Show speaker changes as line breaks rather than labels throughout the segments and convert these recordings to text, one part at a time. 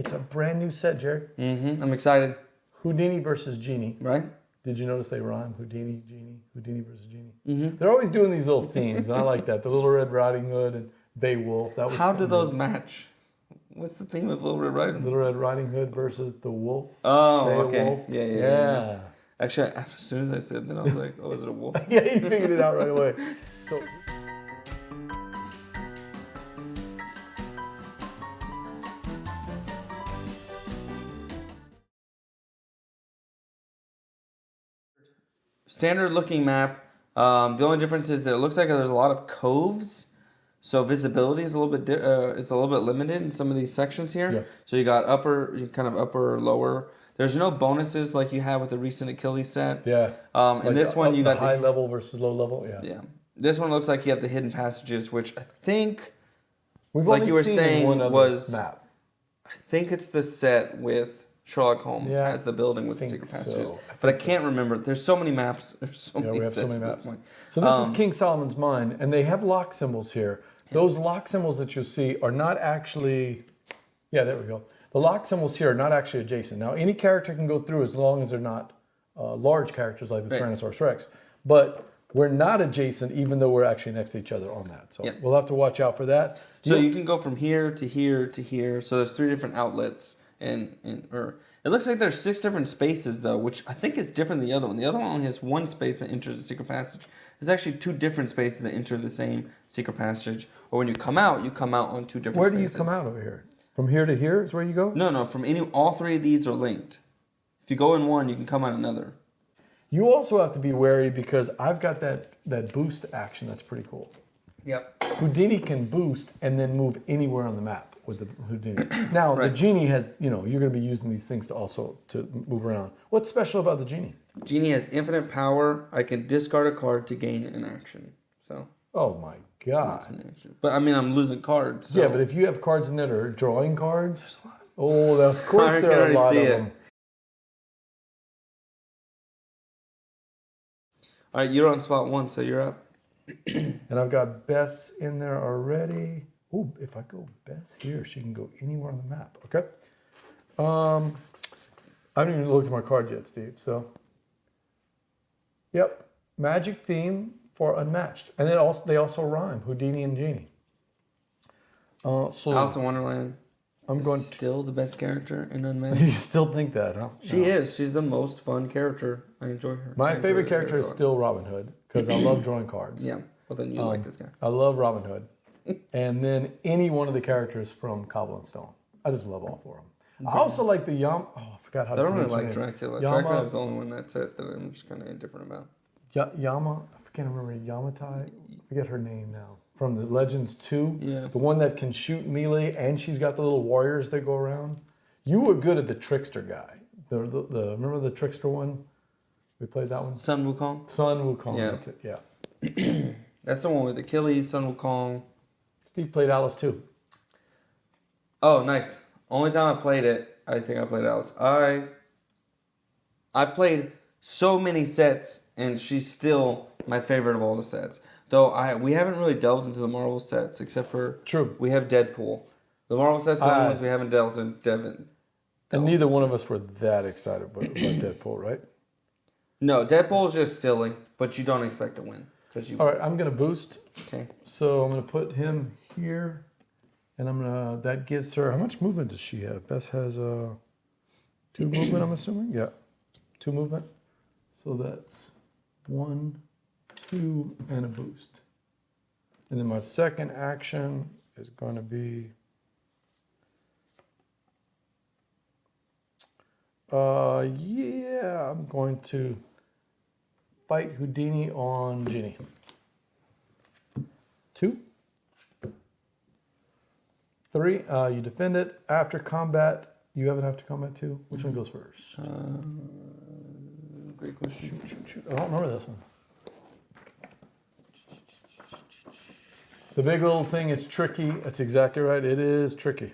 it's a brand new set, Jerry.
I'm excited.
Houdini versus Genie.
Right?
Did you notice they rhyme? Houdini, Genie, Houdini versus Genie. They're always doing these little themes, and I like that. The Little Red Riding Hood and Beowulf. That was
How do those match? What's the theme of Little Red Riding Hood?
Little Red Riding Hood versus the wolf.
Oh,
Beowulf.
okay. Yeah. Actually, as soon as I said that, I was like, oh, is it a wolf?
Yeah, you figured it out right away. So.
Standard looking map. The only difference is that it looks like there's a lot of coves, so visibility is a little bit limited in some of these sections here.
Yeah.
So you got kind of upper or lower. There's no bonuses like you have with the recent Achilles set.
Yeah.
And
like
this one you got
high level versus low level. Yeah.
Yeah. This one looks like you have the hidden passages, which I think,
We've
like
only
you were
seen
saying,
one other
was
map.
I think it's the set with Sherlock Holmes has the building with the secret passages. But I can't remember. There's so many maps. There's so many sets at this point.
So this is King Solomon's Mine, and they have lock symbols here. Yeah. Those lock symbols that you see are not actually, yeah, there we go. The lock symbols here are not actually adjacent. Now, any character can go through as long as they're not large characters like the Tyrannosaurus Rex. But we're not adjacent even though we're actually next to each other on that. So we'll have to watch out for that.
So you can go from here to here to here. So there's 3 different outlets. Or it looks like there's 6 different spaces though, which I think is different than the other one. The other one only has 1 space that enters the secret passage. There's actually 2 different spaces that enter the same secret passage. Or when you come out on 2 different spaces.
Where do you come out over here? From here to here is where you go?
No, from all 3 of these are linked. If you go in one, you can come out another.
You also have to be wary because I've got that boost action that's pretty cool.
Yep.
Houdini can boost and then move anywhere on the map with the Houdini. Now, the Genie has, you're going to be using these things to move around. What's special about the Genie?
Genie has infinite power. I can discard a card to gain an action. So.
Oh my God.
But I mean, I'm losing cards. So.
Yeah, but if you have cards in there that are drawing cards, of course there are a lot of them.
All right, you're on spot 1, so you're up.
And I've got Bess in there already. Oh, if I go Bess here, she can go anywhere on the map. Okay. I haven't even looked at my card yet, Steve. So, yep, magic theme for Unmatched, and they also rhyme Houdini and Genie. So
Alice in Wonderland.
I'm going
still the best character in Unmatched.
You still think that, huh?
She is. She's the most fun character. I enjoy her.
My favorite character is still Robin Hood because I love drawing cards.
Yeah. Well, then you like this guy.
I love Robin Hood. And then any one of the characters from Cobble and Stone. I just love all 4 of them. I also like the Oh, I forgot how to pronounce
I don't really like
name.
Dracula. Dracula is the only one that's it that I'm just kind of indifferent about.
I can't remember Yamatai. I forget her name now. From the Legends 2.
Yeah.
The one that can shoot melee and she's got the little warriors that go around. You were good at the trickster guy. Remember the trickster one? We played that one?
Sun Wukong?
Sun Wukong,
yeah.
That's it, yeah.
That's the one with Achilles, Sun Wukong.
Steve played Alice too.
Oh, nice. Only time I played it, I think I played Alice. I've played so many sets, and she's still my favorite of all the sets. Though we haven't really delved into the Marvel sets, except for we have Deadpool. The Marvel sets are the only ones we haven't delved into.
And neither one of us were that excited about Deadpool, right?
No, Deadpool is just silly, but you don't expect to win.
All right, I'm going to boost.
Okay.
So I'm going to put him here, and that gives her, how much movement does she have? Bess has 2 movement, I'm assuming? Yeah, 2 movement. So that's 1, 2, and a boost. And then my second action is going to be, I'm going to fight Houdini on Genie. 2. 3, you defend it. After combat, you have it after combat too. Which one goes first?
Great question.
Shoot. I don't remember this one. The big little thing is tricky. That's exactly right. It is tricky.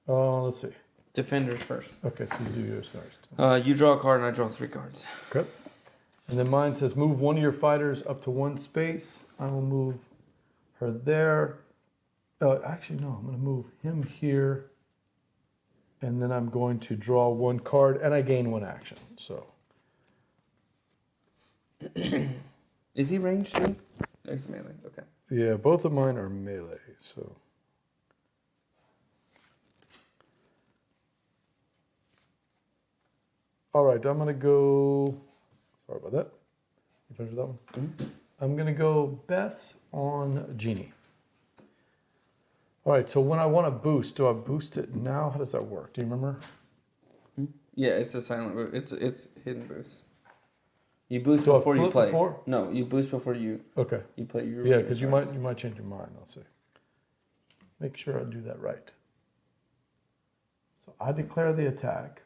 Let's see.
Defenders first.
Okay, so you do yours first.
You draw a card and I draw 3 cards.
Okay. And then mine says move one of your fighters up to 1 space. I will move her there. Actually, no. I'm going to move him here, and then I'm going to draw one card, and I gain one action. So.
Is he ranged too? Next melee. Okay.
Yeah, both of mine are melee. So. All right, I'm going to go. Sorry about that. You finished with that one?
Mm-hmm.
I'm going to go Bess on Genie. All right, so when I want to boost, do I boost it now? How does that work? Do you remember?
Yeah, it's a silent boost. It's hidden boost. You boost
Do I
before you
flip
play.
before?
No, you boost before you
Okay.
play your.
Yeah, because you might change your mind. I'll see. Make sure I do that right. So I declare the attack.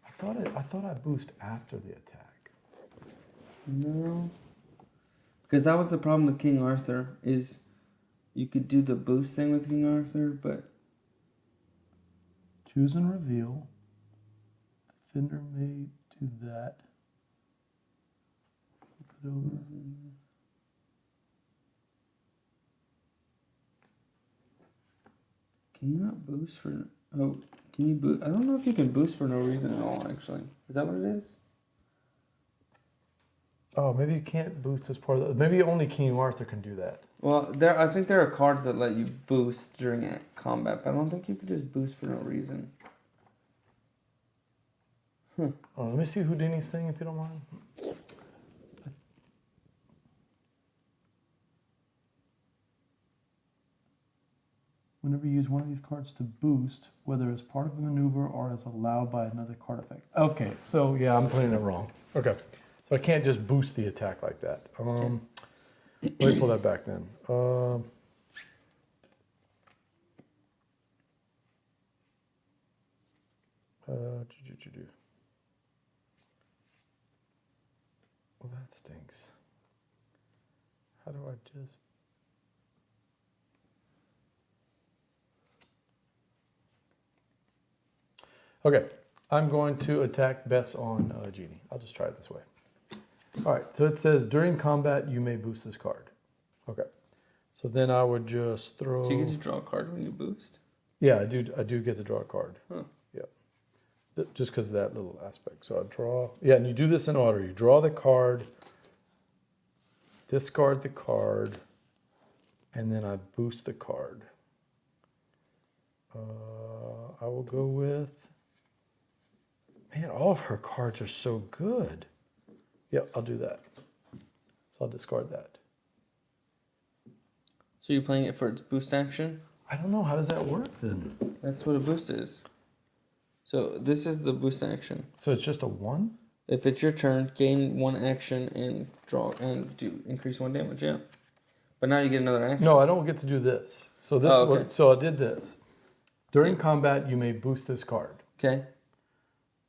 I thought I boost after the attack.
No, because that was the problem with King Arthur. Is you could do the boost thing with King Arthur, but
Choose and reveal. Defender may do that. Flip it over.
can you not boost for? Oh, can you boost? I don't know if you can boost for no reason at all. Actually, is that what it is?
Oh, maybe you can't boost as part of the. Maybe only King Arthur can do that.
Well, I think there are cards that let you boost during combat, but I don't think you could just boost for no reason.
Oh, let me see Houdini's thing if you don't mind. Whenever you use one of these cards to boost, whether as part of a maneuver or as allowed by another card effect. Okay, so yeah, I'm putting it wrong. Okay, so I can't just boost the attack like that. Let me pull that back then. Well, that stinks. How do I just... Okay, I'm going to attack Bess on Genie. I'll just try it this way. All right, so it says during combat you may boost this card. Okay, so then I would just throw.
Do you get to draw a card when you boost?
Yeah, I do get to draw a card.
Huh.
Yeah, just because of that little aspect. So I draw. Yeah, and you do this in order. You draw the card, discard the card, and then I boost the card. I will go with. Man, all of her cards are so good. Yep, I'll do that. So I'll discard that.
So you're playing it for its boost action?
I don't know. How does that work then?
That's what a boost is. So this is the boost action.
So it's just a 1?
If it's your turn, gain 1 action and draw and do increase 1 damage. Yeah. But now you get another action.
No, I don't get to do this. So this.
Oh, okay.
So I did this. During combat, you may boost this card.
Okay.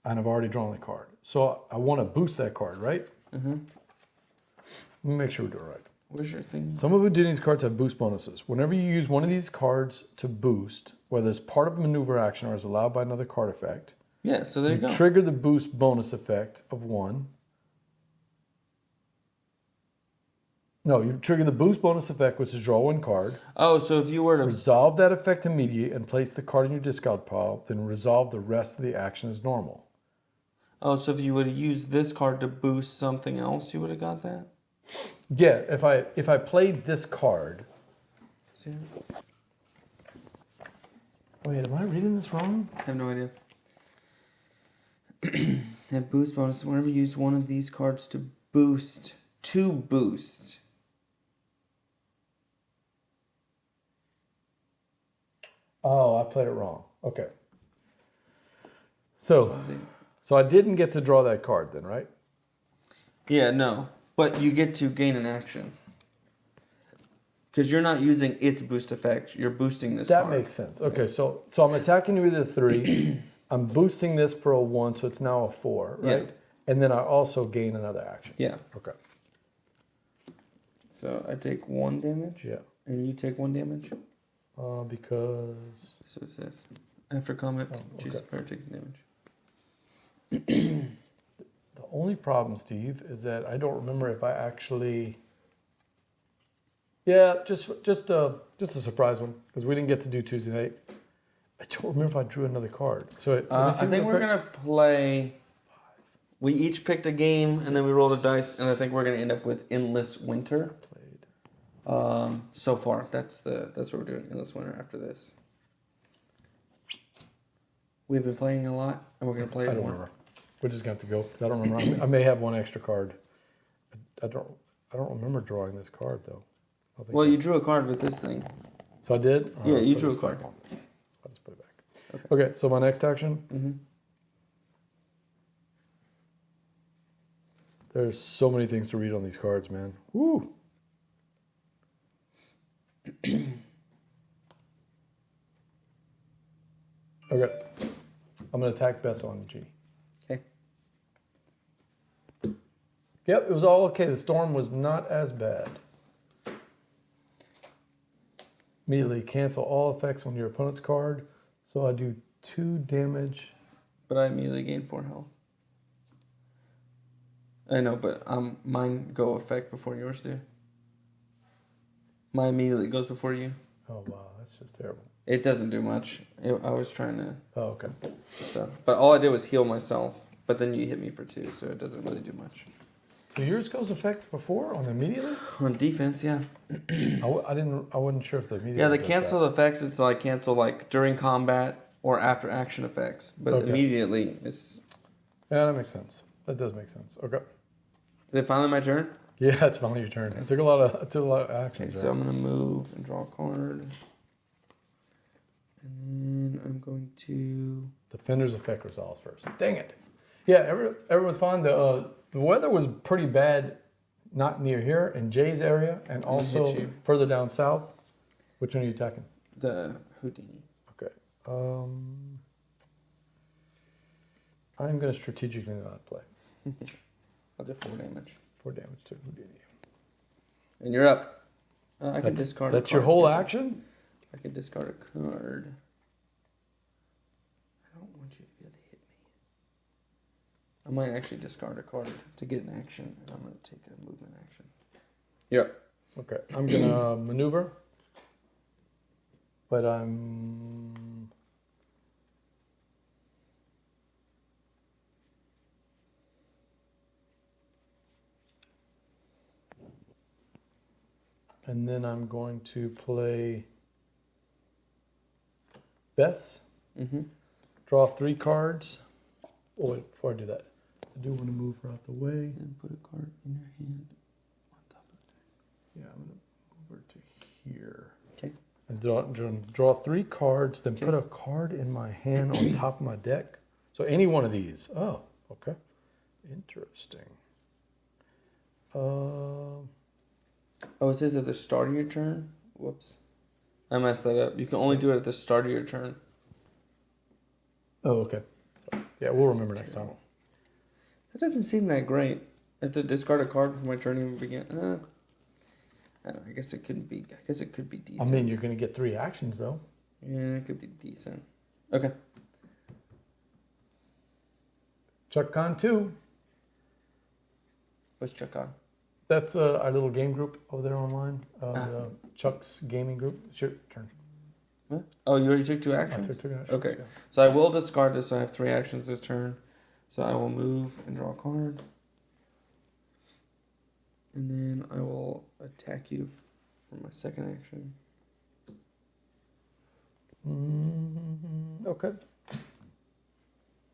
And I've already drawn the card. So I want to boost that card, right?
Mm-hmm.
Let me make sure we do it right.
Where's your thing?
Some of Houdini's cards have boost bonuses. Whenever you use one of these cards to boost, whether it's part of a maneuver action or is allowed by another card effect,
Yeah, so there you go.
trigger the boost bonus effect of 1. No, you trigger the boost bonus effect, which is draw 1 card.
Oh, so if you were to...
Resolve that effect immediately and place the card in your discard pile, then resolve the rest of the action as normal.
Oh, so if you would have used this card to boost something else, you would have got that?
Yeah, if I played this card.
See?
Wait, am I reading this wrong?
I have no idea. Have boost bonus. Whenever you use one of these cards to boost.
Oh, I played it wrong. Okay. So I didn't get to draw that card then, right?
Yeah, no. But you get to gain an action. Because you're not using its boost effect. You're boosting this card.
That makes sense. Okay, so I'm attacking you with a 3. I'm boosting this for a 1, so it's now a 4, right?
Yeah.
And then I also gain another action.
Yeah.
Okay.
So I take 1 damage.
Yeah.
And you take 1 damage.
Because...
So it says. After combat, choose
okay.
a player takes damage.
The only problem, Steve, is that I don't remember if I actually. Yeah, just a surprise one because we didn't get to do Tuesday night. I don't remember if I drew another card. So let me see
I think we're gonna play. We each picked a game and then we rolled a dice, and I think we're gonna end up with Endless Winter. So far, that's what we're doing. Endless Winter after this. We've been playing a lot, and we're gonna play
I don't
more.
remember. We're just gonna have to go because I don't remember. I may have one extra card. I don't remember drawing this card though.
Well, you drew a card with this thing.
So I did.
Yeah, you
put
drew a
this
card.
back on. I'll just put it back. Okay. So my next action.
Mm-hmm.
There's so many things to read on these cards, man. Woo. Okay. I'm gonna attack Bess on Genie.
Okay.
Yep, it was all okay. The storm was not as bad. Immediately cancel all effects on your opponent's card. So I do 2 damage.
But I immediately gain 4 health. I know, but mine go effect before yours do. Mine immediately goes before you.
Oh wow, that's just terrible.
It doesn't do much. I was trying to.
Oh, okay.
So, but all I did was heal myself. But then you hit me for 2, so it doesn't really do much.
So yours goes effect before on immediately?
On defense, yeah.
I wasn't sure if the immediately.
Yeah, the
does
cancel effects is like cancel like during combat or after action effects, but
Okay.
immediately is.
Yeah, that makes sense. That does make sense. Okay.
Is it finally my turn?
Yeah, it's finally your turn. It took a lot of
Okay,
actions.
so I'm gonna move and draw a card, and then I'm going to.
Defender's effect resolves first. Dang it. Yeah, everyone's fine. The weather was pretty bad, not near here, in Jay's area, and
I'm gonna hit
also
you.
further down south. Which one are you attacking?
The Houdini.
Okay. I'm going to strategically not play.
I'll do 4 damage.
4 damage to Houdini.
And you're up. I can discard.
That's
a card
your whole
if you do.
action?
I can discard a card. I don't want you to be able to hit me. I might actually discard a card to get an action, and I'm going to take a movement action. You're up.
Okay. I'm going to maneuver. But I'm... And then I'm going to play Bess.
Mm-hmm.
Draw 3 cards. Oh, wait, before I do that, I do want to move her out the way.
And put a card in your hand on top of the deck.
Yeah, I'm going to move her to here.
Okay.
And draw 3 cards, then put a card in my hand on top of my deck. So any one of these. Oh, okay. Interesting.
Oh, it says at the start of your turn? Whoops. I messed that up. You can only do it at the start of your turn.
Oh, okay. Sorry. Yeah, we'll
That's
remember next time.
terrible. That doesn't seem that great. I have to discard a card before my turn even begins. I don't know, I guess it could be. I guess it could be
I
decent.
mean, you're going to get 3 actions, though.
Yeah, it could be decent. Okay.
Chuck Con 2.
Let's check on.
That's our little game group over there online. Chuck's gaming group. It's your turn.
What? Oh, you already took 2
I
actions?
took 2 actions.
Okay.
Yeah.
So I will discard this, so I have 3 actions this turn. So I will move and draw a card. And then I will attack you for my second action.
Okay.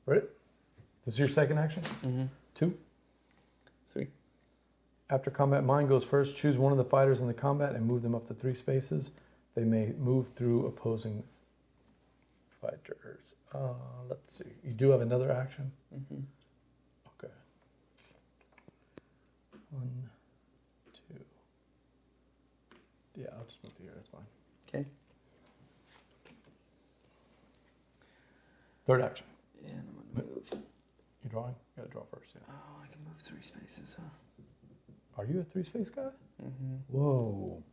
Ready? This is your second action?
Mm-hmm.
2.
3.
After combat, mine goes first. Choose one of the fighters in the combat and move them up to 3 spaces. They may move through opposing fighters. Let's see. You do have another action?
Mm-hmm.
Okay. 1, 2. Yeah, I'll just move to here. That's fine.
Okay.
Third action.
And I'm going to move.
You drawing? You gotta draw first, yeah.
Oh, I can move 3 spaces, huh?
Are you a 3-space guy?
Mm-hmm.
Whoa.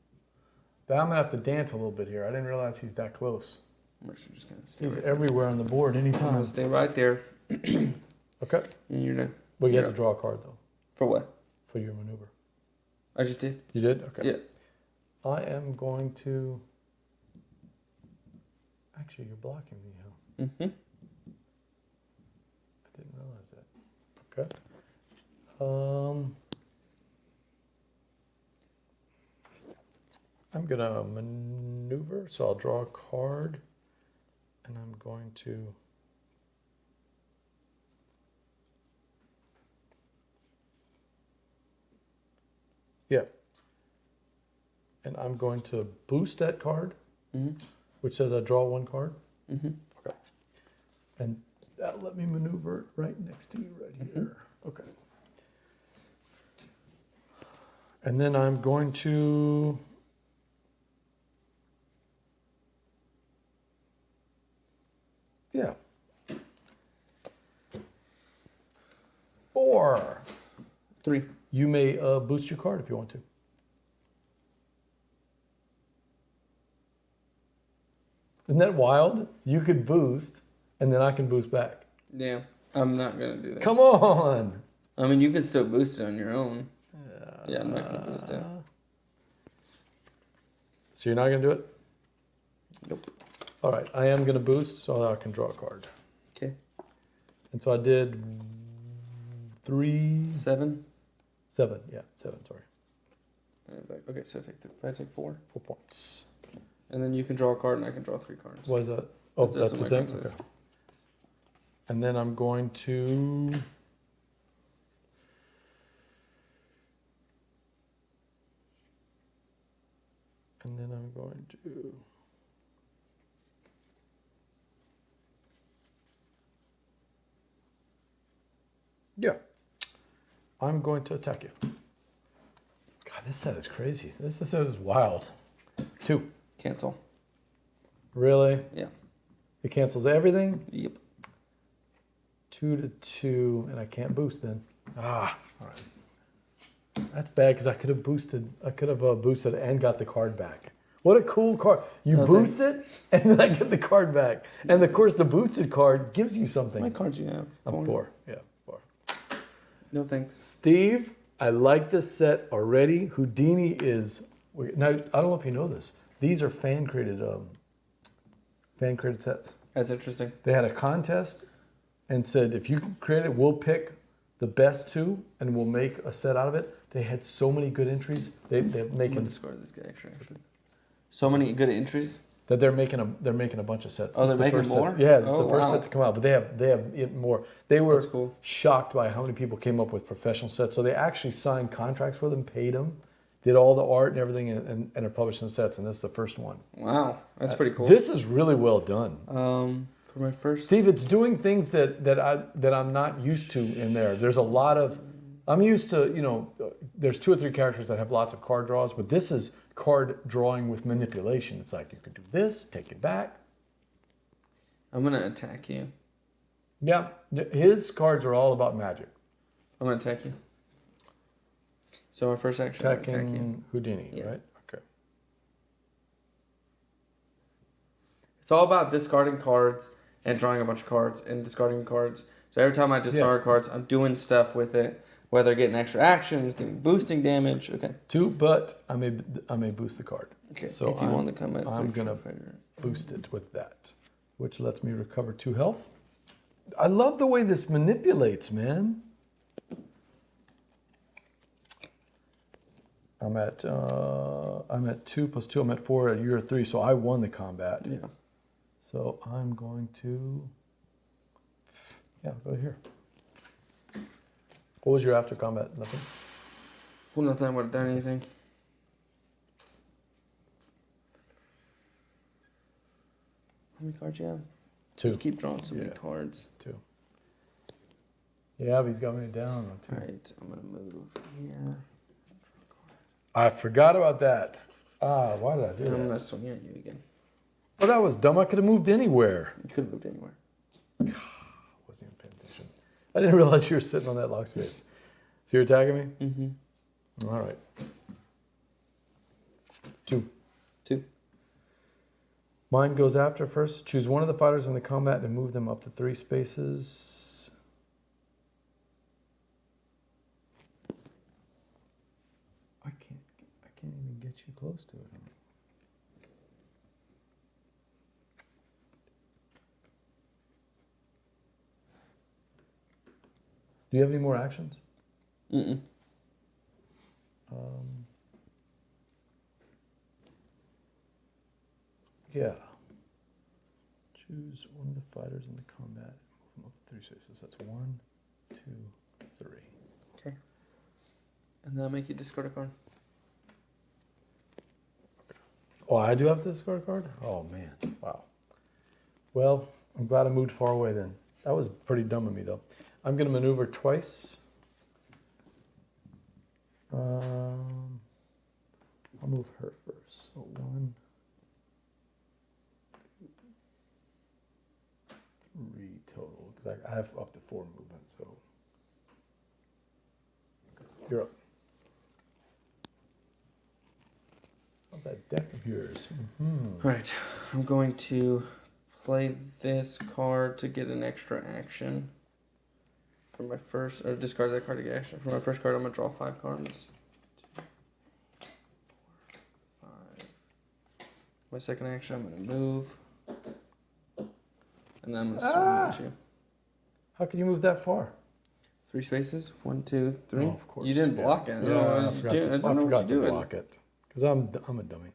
But I'm gonna have to dance a little bit here. I didn't realize he's that close.
I'm actually just going to stay
He's
right
everywhere on the board
I'm
anytime.
going to stay right there.
Okay.
And you're done.
Well, you had
Yeah.
to draw a card though
For what?
for your maneuver.
I just did.
You did? Okay.
Yeah.
I am going to. Actually, you're blocking me, huh?
Mm-hmm.
I didn't realize that. Okay. I'm gonna maneuver, so I'll draw a card, and I'm going to. Yeah. And I'm going to boost that card,
Mm-hmm.
which says I draw one card.
Mm-hmm.
Okay. And that'll let me maneuver it right next to you right here. Okay. And then I'm going to. Yeah. 4.
3.
You may boost your card if you want to. Isn't that wild? You could boost, and then I can boost back.
Yeah. I'm not gonna do that.
Come on!
I mean, you can still boost it on your own. Yeah, I'm not gonna boost it.
So you're not going to do it?
Nope.
All right, I am going to boost, so I can draw a card.
Okay.
And so I did 3...
7.
7, yeah, 7, sorry.
Okay, so if I take 4.
4 points.
And then you can draw a card and I can draw 3 cards.
What is that? Oh, that's the
what my
thing?
card says.
Okay. And then I'm going to... And then I'm going to... Yeah. I'm going to attack you. God, this set is crazy. This set is wild. 2.
Cancel.
Really?
Yeah.
It cancels everything?
Yep.
2 to 2, and I can't boost then. Ah, all right. That's bad because I could have boosted. I could have boosted and got the card back. What a cool card! You
No,
boost
thanks.
it, and then I get the card back. And of course, the boosted card gives you something.
How many cards you have?
4. Yeah, 4.
No thanks.
Steve, I like this set already. Houdini is now. I don't know if you know this. These are fan created sets.
That's interesting.
They had a contest and said, if you can create it, we'll pick the best 2 and we'll make a set out of it. They had so many good entries. They're
I'm gonna
making
discard this guy actually. So many good entries.
that they're making a bunch of sets.
Oh,
This is
they're
the
making
first
more?
set. Yeah, this is
Oh,
the first
wow.
set to come out, but they have it more. They were
That's cool.
shocked by how many people came up with professional sets. So they actually signed contracts with them, paid them, did all the art and everything, and are publishing sets. And this is the first one.
Wow, that's pretty cool.
This is really well done.
For my first.
Steve, it's doing things that I'm not used to in there. There's a lot of, I'm used to, there's 2 or 3 characters that have lots of card draws, but this is card drawing with manipulation. It's like you can do this, take it back.
I'm gonna attack you.
Yeah, his cards are all about magic.
I'm gonna attack you. So my first action, I'm gonna attack you.
Attacking Houdini,
Yeah.
right? Okay.
It's all about discarding cards and drawing a bunch of cards and discarding cards. So every time I discard cards, I'm doing stuff with it, whether getting extra actions, getting boosting damage. Okay.
2, but I may boost the card.
Okay.
So
if you want to come at,
I'm gonna boost it with that, which lets me recover 2 health. I love the way this manipulates, man. I'm at 2 plus 2. I'm at 4. You're at 3, so I won the combat.
Yeah.
So I'm going to, go here. What was your after combat? Nothing?
Well, nothing. I would have done anything. How many cards you have?
2.
You keep drawing so many
Yeah.
cards.
2. Yeah, but he's got me down on 2.
All right. I'm gonna move here.
I forgot about that. Why did I do
And I'm
that?
gonna swing at you again.
Oh, that was dumb. I could have moved anywhere.
You could have moved anywhere.
Wasn't even paying attention. I didn't realize you were sitting on that lock space. So you're attacking me?
Mm-hmm.
All right. 2.
2.
Mine goes after first. Choose one of the fighters in the combat and move them up to 3 spaces. get you close to it. Huh? Do you have any more actions?
Mm-mm.
Yeah. Choose one of the fighters in the combat. Move them up 3 spaces. That's 1, 2, 3.
Okay. And that'll make you discard a card.
Oh, I do have to discard a card? Oh, man. Wow. Well, I'm glad I moved far away then. That was pretty dumb of me, though. I'm going to maneuver twice. I'll move her first. So 1, 3 total. Because I have up to 4 movement, so. You're up. How's that deck of yours? Mm-hmm.
All right. I'm going to play this card to get an extra action. For my first, or discard that card to get action. For my first card, I'm going to draw 5 cards. 2, 3, 4, 5. My second action, I'm going to move. And then I'm going to swing at you.
How can you move that far?
3 spaces. 1, 2, 3.
Oh, of course.
You didn't block it.
Yeah, I
I don't know what you're doing.
block it. Because I'm a dummy.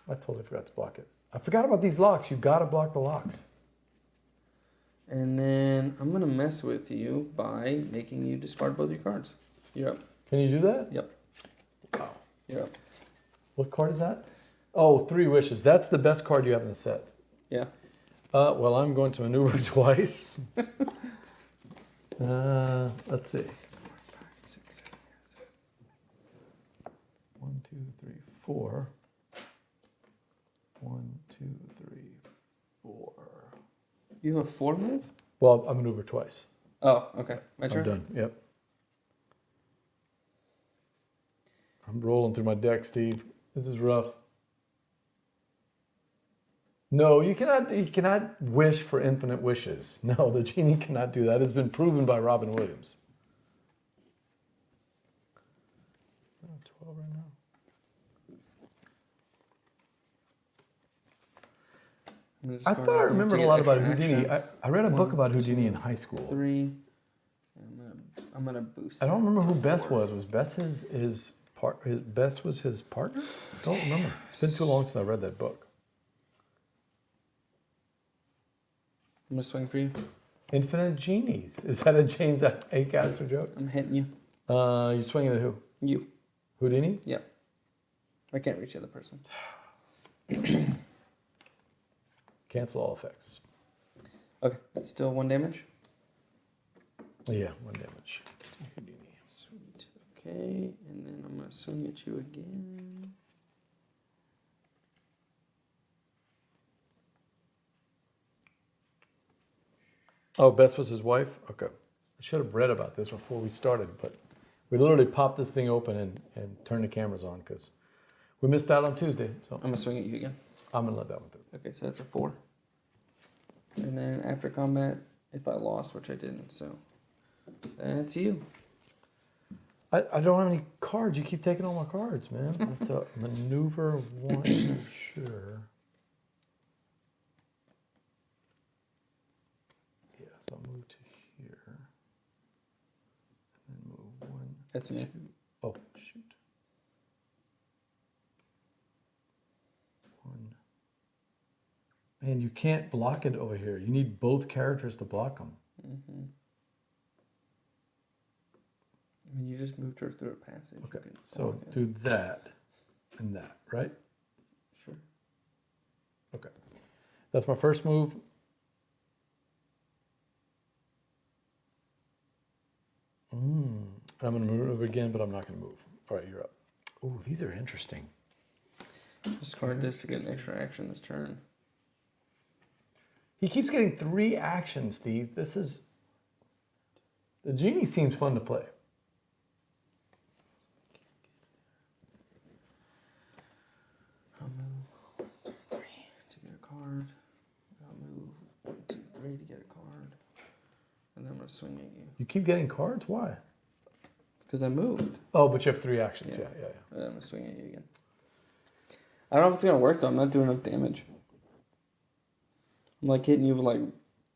I totally forgot to block it. I forgot about these locks. You got to block the locks.
And then I'm going to mess with you by making you discard both your cards. You're up.
Can you do that?
Yep.
Wow.
You're up.
What card is that? Oh, 3 wishes. That's the best card you have in the set.
Yeah.
Well, I'm going to maneuver twice. Let's see. 4, 5, 6, 7, 8, 1, 2, 3, 4. 1, 2, 3, 4.
You have 4 move?
Well, I maneuver twice.
Oh, okay. My turn?
I'm done. Yep. I'm rolling through my deck, Steve. This is rough. No, you cannot wish for infinite wishes. No, the genie cannot do that. It's been proven by Robin Williams. Oh, 12 right now. I thought I remembered a lot about Houdini. I read a book about Houdini in high school.
3. I'm gonna boost.
I don't remember who
for
Bess
4.
was. Was Bess Bess was his partner? I don't remember. It's been too long since I read that book.
I'm gonna swing for you.
Infinite Genies. Is that a James Acaster joke?
I'm hitting you.
You swinging at who?
You.
Houdini?
Yep. I can't reach the other person.
Cancel all effects.
Okay. It's still 1 damage.
Yeah, 1 damage. Houdini.
Sweet. Okay. And then I'm gonna swing at you again.
Oh, Bess was his wife? Okay. I should have read about this before we started, but we literally popped this thing open and turned the cameras on because we missed out on Tuesday. So
I'm gonna swing at you again.
I'm going to let that one through.
Okay, so that's a 4. And then after combat, if I lost, which I didn't, so that's you.
I don't have any cards. You keep taking all my cards, man. I have to maneuver 1 for sure. Yeah, so I'll move to here. And then move 1.
That's me.
2. Oh, shoot. 1. And you can't block it over here. You need both characters to block them.
Mm-hmm. I mean, you just moved her through a passage.
Okay,
You can
so
block it.
do that and that, right?
Sure.
Okay. That's my first move. I'm going to move again, but I'm not going to move. All right, you're up. Ooh, these are interesting.
Discard this to get an extra action this turn.
He keeps getting 3 actions, Steve. This is... The Genie seems fun to play.
I'll move 1, 2, 3 to get a card. I'll move 1, 2, 3 to get a card. And then I'm going to swing at you.
You keep getting cards? Why?
Because I moved.
Oh, but you have 3 actions. Yeah.
I'm going to swing at you again. I don't know if it's going to work, though. I'm not doing enough damage. I'm like hitting you with like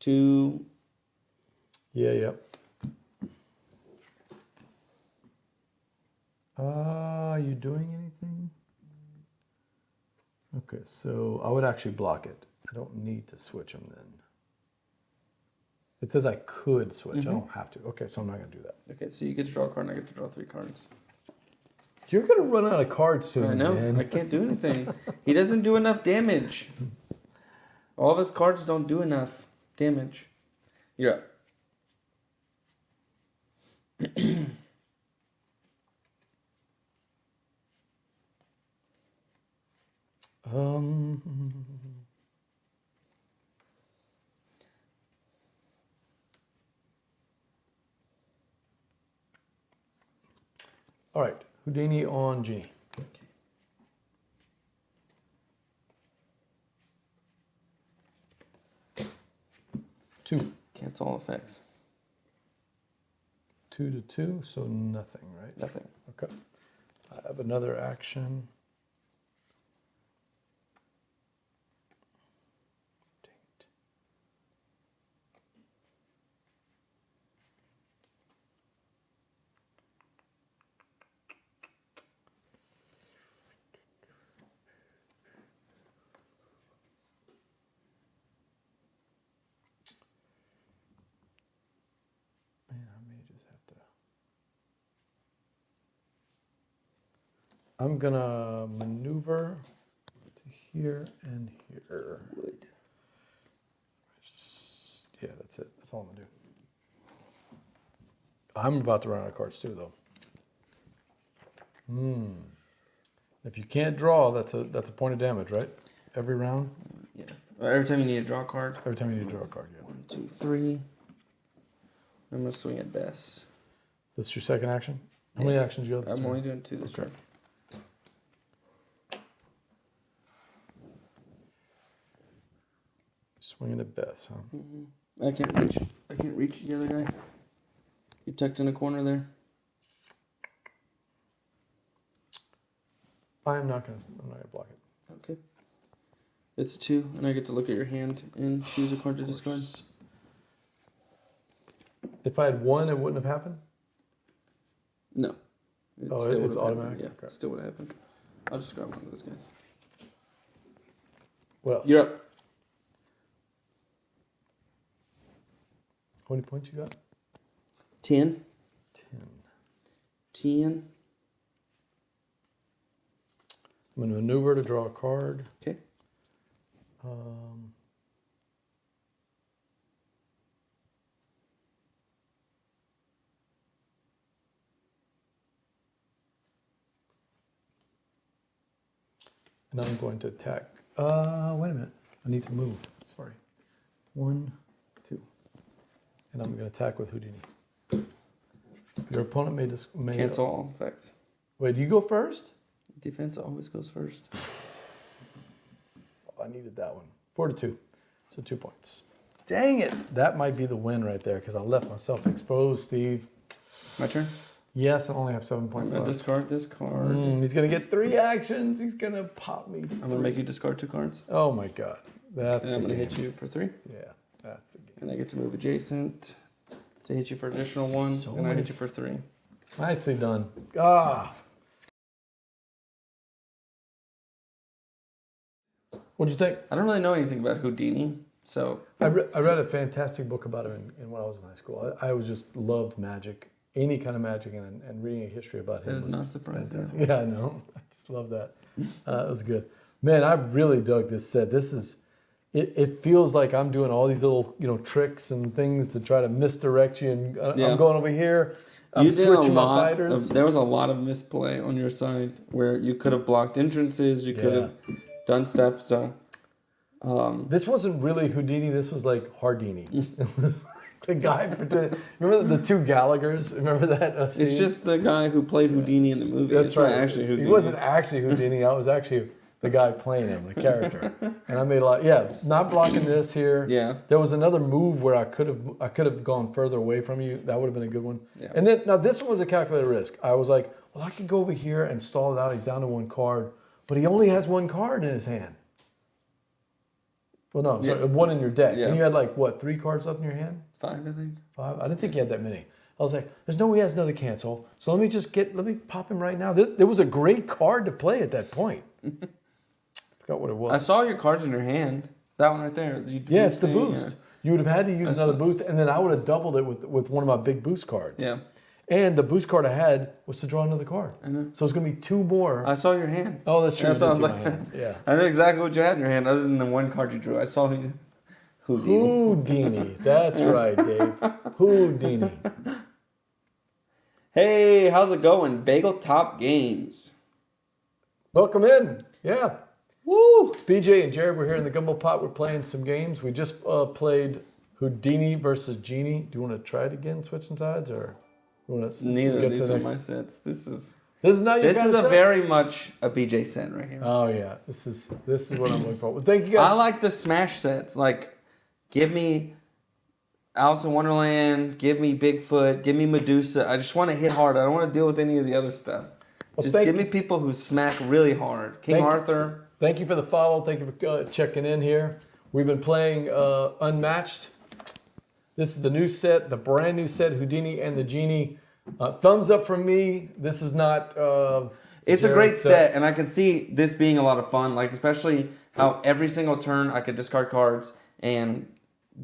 2.
Yeah. Are you doing anything? Okay, so I would actually block it. I don't need to switch them then. It says I could switch. I don't have to. Okay, so I'm not going to do that.
Okay, so you get to draw a card and I get to draw 3 cards.
You're going to run out of cards soon,
I know.
man.
I can't do anything. He doesn't do enough damage. All of his cards don't do enough damage. You're up.
All right, Houdini on Genie.
Okay.
Two.
Cancel all effects.
2 to 2, so nothing, right?
Nothing.
Okay. I have another action. Dang it. Man, I may just have to. I'm gonna maneuver to here and here.
Wood.
Yeah, that's it. That's all I'm gonna do. I'm about to run out of cards too, though. If you can't draw, that's a point of damage, right? Every round.
Yeah. Every time you need to draw a card.
Every time you need to draw a card, yeah.
1, 2, 3. I'm gonna swing at Bess.
That's your second action. How many actions you have? this
I'm
turn?
only doing 2 this
Okay.
turn.
Swinging at best, huh?
I can't reach. I can't reach the other guy. You tucked in a corner there.
I'm not gonna block it.
Okay. It's 2, and I get to look at your hand and choose a card to discard.
If I had 1, it wouldn't have happened.
No.
Oh,
still
it's
would've happened.
automatic?
Yeah,
Okay.
still would have happened. I'll just grab one of those guys.
What else?
You're up.
How many points you got?
10.
10.
10.
I'm gonna maneuver to draw a card.
Okay.
And I'm going to attack. Wait a minute. I need to move. Sorry. 1, 2. And I'm going to attack with Houdini. Your opponent may
Cancel all effects.
Wait, you go first?
Defense always goes first.
Oh, I needed that one. 4 to 2. So 2 points. Dang it. That might be the win right there because I left myself exposed, Steve.
My turn?
Yes, I only have 7
I'm
points
going to
left.
discard this card.
He's going to get 3 actions. He's going to pop me.
I'm going to make you discard 2 cards.
Oh my God. That's
And I'm going to hit you for 3.
Yeah, that's the game.
And I get to move adjacent to hit you for additional 1.
So
and I
many-
hit you for 3.
Nicely done. Ah. What'd you think?
I don't really know anything about Houdini, so
I read a fantastic book about him when I was in high school. I was just loved magic, any kind of magic, and reading a history about him.
that is
was
not surprising.
fantastic. Yeah, I know. I just love that. It was good. Man, I really dug this set. This is, it feels like I'm doing all these little, tricks and things to try to misdirect you. And
Yeah.
I'm going over here. I'm
You did a
switching my
lot.
fighters.
There was a lot of misplay on your side where you could have blocked entrances. You could have done stuff. So
This wasn't really Houdini. This was like Houdini. The guy remember the 2 Gallaghers? Remember that?
it's
Scene?
just the guy who played Houdini in the movie.
That's
it's
right.
not actually Houdini.
He wasn't actually Houdini. That was actually the guy playing him, the character. And I made a lot. Yeah, not blocking this here.
Yeah.
There was another move where I could have gone further away from you. That would have been a good one.
Yeah.
And then now this one was a calculated risk. I was like, well, I could go over here and stall it out. He's down to one card, but he only has one card in his hand. Well, no, sorry, one in your deck.
Yeah.
And you had like what, 3 cards left in your hand?
5, I think.
5? I didn't think you had that many. I was like, there's no way he has another cancel. So let me pop him right now. There was a great card to play at that point. Forgot what it was.
I saw your cards in your hand. That one right there.
Yeah, it's the boost. You would have had to use another boost, and then I would have doubled it with one of my big boost cards.
Yeah.
And the boost card I had was to draw another card.
I know.
So it's going to be 2 more.
I saw your hand.
Oh, that's true.
That's what I was
my
like.
hand. Yeah.
I know exactly what you had in your hand, other than the one card you drew. I saw Houdini.
Houdini. That's right, Dave. Houdini.
Hey, how's it going? Bagel Top Games.
Welcome in. Yeah.
Woo!
It's BJ and Jerod. We're here in the Gumbo Pot. We're playing some games. We just played Houdini versus Genie. Do you want to try it again, switching sides, or you want to
Neither
get
of these
to
are
the
my
next?
sets. This is
Not your
this
kind
is
of
a
set?
very much a BJ set right here.
Oh yeah, this is what I'm looking for. Well, thank you guys.
I like the smash sets. Like, give me Alice in Wonderland, give me Bigfoot, give me Medusa. I just want to hit hard. I don't want to deal with any of the other stuff.
Well,
Just give me people who smack really hard. King Arthur.
Thank you for the follow. Thank you for checking in here. We've been playing Unmatched. This is the new set, the brand new set, Houdini and the Genie. Thumbs up from me. This is not.
It's a
Jerod's
great set, and I can see this being a lot of fun. Like, especially how every single turn I could discard cards and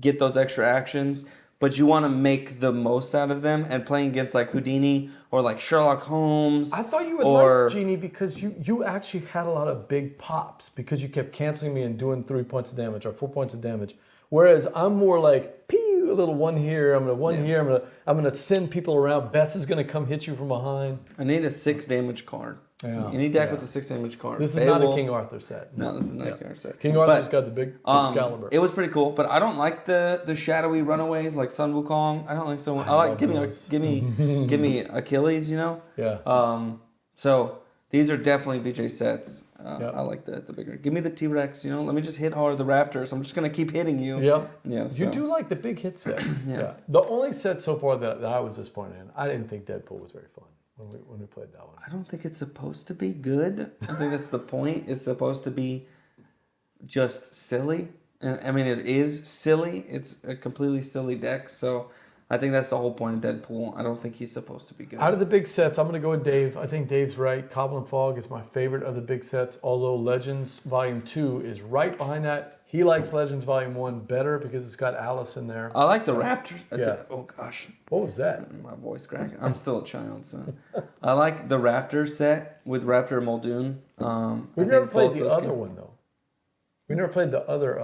get those extra actions. But you want to make the most out of them, and playing against like Houdini or like Sherlock Holmes.
I thought you would like Genie because you actually had a lot of big pops because you kept canceling me and doing 3 points of damage or 4 points of damage. Whereas I'm more like, pew, a little one here, I'm gonna here, I'm gonna send people around. Bess is gonna come hit you from behind.
I need a 6 damage card.
Yeah,
Any deck with a 6 damage card.
This is not a King Arthur set.
No, this is not a King Arthur set.
King Arthur's got the big Excalibur.
It was pretty cool, but I don't like the shadowy runaways like Sun Wukong. I don't like so. I like give me Achilles, you know.
Yeah.
So these are definitely BJ sets. I like the bigger. Give me the T-Rex. You know, let me just hit hard the Raptors. I'm just gonna keep hitting you.
Yep.
Yeah.
You do like the big hit sets.
Yeah.
The only set so far that I was disappointed in, I didn't think Deadpool was very fun when we played that one.
I don't think it's supposed to be good. I think that's the point. It's supposed to be just silly. And I mean, it is silly. It's a completely silly deck. So I think that's the whole point of Deadpool. I don't think he's supposed to be good.
Out of the big sets, I'm going to go with Dave. I think Dave's right. Cobble and Fog is my favorite of the big sets, although Legends Volume 2 is right behind that. He likes Legends Volume 1 better because it's got Alice in there.
I like the Raptors.
Yeah.
Oh, gosh.
What was that?
My voice cracking. I'm still a child, so. I like the Raptor set with Raptor and Muldoon.
We've never played the other one, though. We never played the other.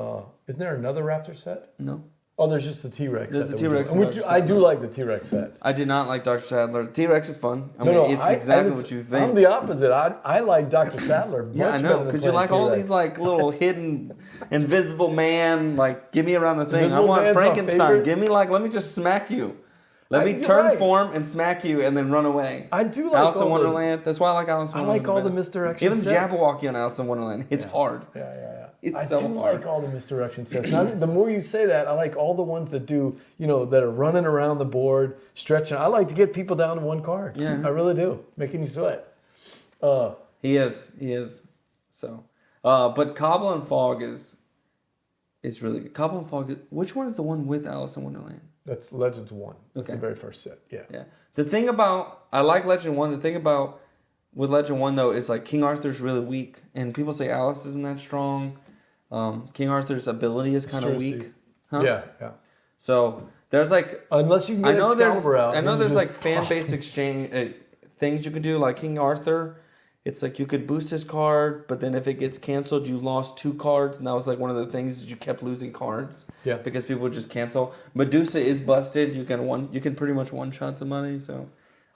Isn't there another Raptor set?
No.
Oh, there's just the T-Rex set.
There's the T-Rex
and
and Dr.
I do like the T-Rex set.
I did not like Dr. Sadler. T-Rex is fun. I mean, it's exactly what you think.
I'm the opposite. I like Dr. Sadler much
Yeah, I
better
know.
than
Because you
playing
like all
T-Rex.
these like little hidden invisible man, like give me around the thing.
Invisible
I want
Man's my
Frankenstein.
favorite.
Give me like, let me just smack you. Let me
You're
turn
right.
form and smack you and then run away.
I do like
Alice in
all the-
Wonderland. That's why I like Alice in
I
Wonderland.
like all the
best.
misdirection
Even the
sets.
Jabberwocky on Alice in Wonderland. It's hard.
Yeah.
It's
I
so
do
hard.
like all the misdirection sets. Now, the more you say that, I like all the ones that do, that are running around the board, stretching. I like to get people down to one card.
Yeah.
I really do. Making you sweat.
He is. So, but Cobble and Fog is really good. Cobble and Fog. Which one is the one with Alice in Wonderland?
That's Legends 1. That's
Okay.
the very first set. Yeah.
Yeah. The thing about I like Legend 1. The thing about with Legend 1 though is like King Arthur's really weak, and people say Alice isn't that strong. King Arthur's ability is kind of
true,
weak.
Steve.
Huh?
Yeah.
So there's like
Unless you can get Excalibur out.
I know
then
there's
you
like
just
fan
pop.
base exchange things you can do like King Arthur. It's like you could boost his card, but then if it gets canceled, you lost 2 cards, and that was like one of the things is you kept losing cards.
Yeah.
Because people would just cancel. Medusa is busted. You can pretty much one-shot somebody. So.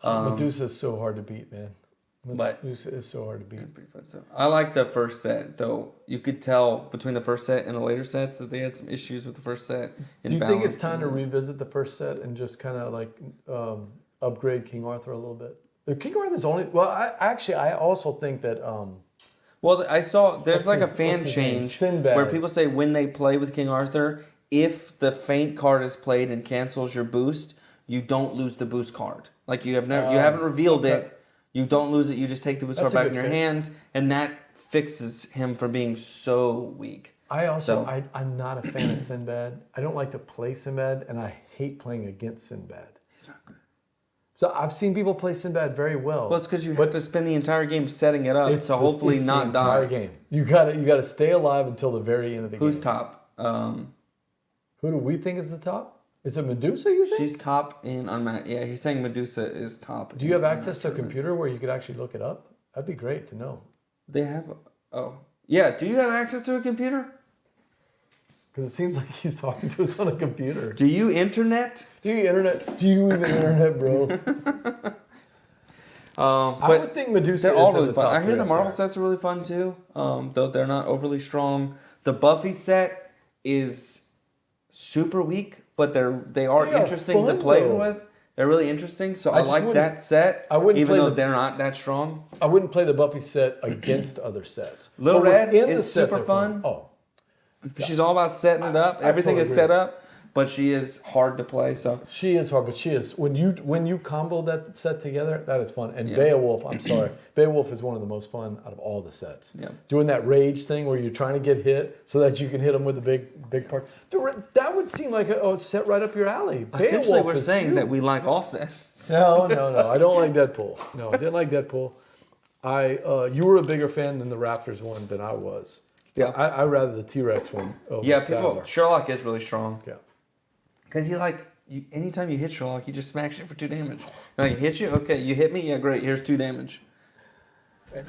Medusa is so hard to beat, man.
But-
Medusa is so hard to beat.
Yeah, pretty fun. So I like the first set though. You could tell between the first set and the later sets that they had some issues with the first set.
Do you think it's time to revisit the first set and just kind of like upgrade King Arthur a little bit? King Arthur's only. Well, I also think that.
Well, Well, I saw there's
What's
like a
his-
fan
what's his name?
change
Sinbad.
where people say when they play with King Arthur, if the feint card is played and cancels your boost, you don't lose the boost card. Like you haven't revealed
okay.
it. You don't lose it. You just take the boost
That's
card
a
back in
good
your
fix.
hand, and that fixes him from being so weak.
I also,
So-
I'm not a fan of Sinbad. I don't like to play Sinbad, and I hate playing against Sinbad.
He's not good.
So I've seen people play Sinbad very well.
Well, it's because you have to spend the entire game setting it up to hopefully not
the entire
die.
game. You gotta stay alive until the very end of the
Who's
game.
top?
Who do we think is the top? Is it Medusa? You think?
She's top in Unmatched. Yeah, he's saying Medusa is top.
Do you have
in
access to a
Unmatched.
computer where you could actually look it up? That'd be great to know.
They have. Oh, yeah. Do you have access to a computer?
Because it seems like he's talking to us on a computer.
Do you internet?
Do you internet? Do you even internet, bro? I
But
would think Medusa
they're
is
all
in
really
the
fun.
top
I hear
three
the
up
Marvel
there.
sets are really fun too. Though they're not overly strong. The Buffy set is super weak, but they are
They are
interesting to
fun,
play
though.
with. They're really interesting. So
I
I
just
like
wouldn't-
that set.
I wouldn't
even
play
though
the-
they're not that strong.
I wouldn't play the Buffy set against other sets.
Little
But
Red
within
is
the set,
super
they're
fun.
Oh,
She's all about setting it up.
I
Everything
totally
is
agree.
set up, but she is hard to play. So
she is hard, but she is when you combo that set together, that is fun. And
Yeah.
Beowulf, I'm sorry, Beowulf is one of the most fun out of all the sets.
Yeah.
Doing that rage thing where you're trying to get hit so that you can hit them with the big part. That would seem like a set right up your alley.
essentially,
Beowulf
we're
is
saying
huge.
that we like all sets.
No, I don't like Deadpool. No, I didn't like Deadpool. You were a bigger fan than the Raptors one than I was.
Yeah.
I rather the T-Rex one. Over
Yeah,
Sadler.
people. Sherlock is really strong.
Yeah.
Because anytime you hit Sherlock, you just smash it for 2 damage. Like, hit you? Okay, you hit me? Yeah, great. Here's 2 damage.
Okay.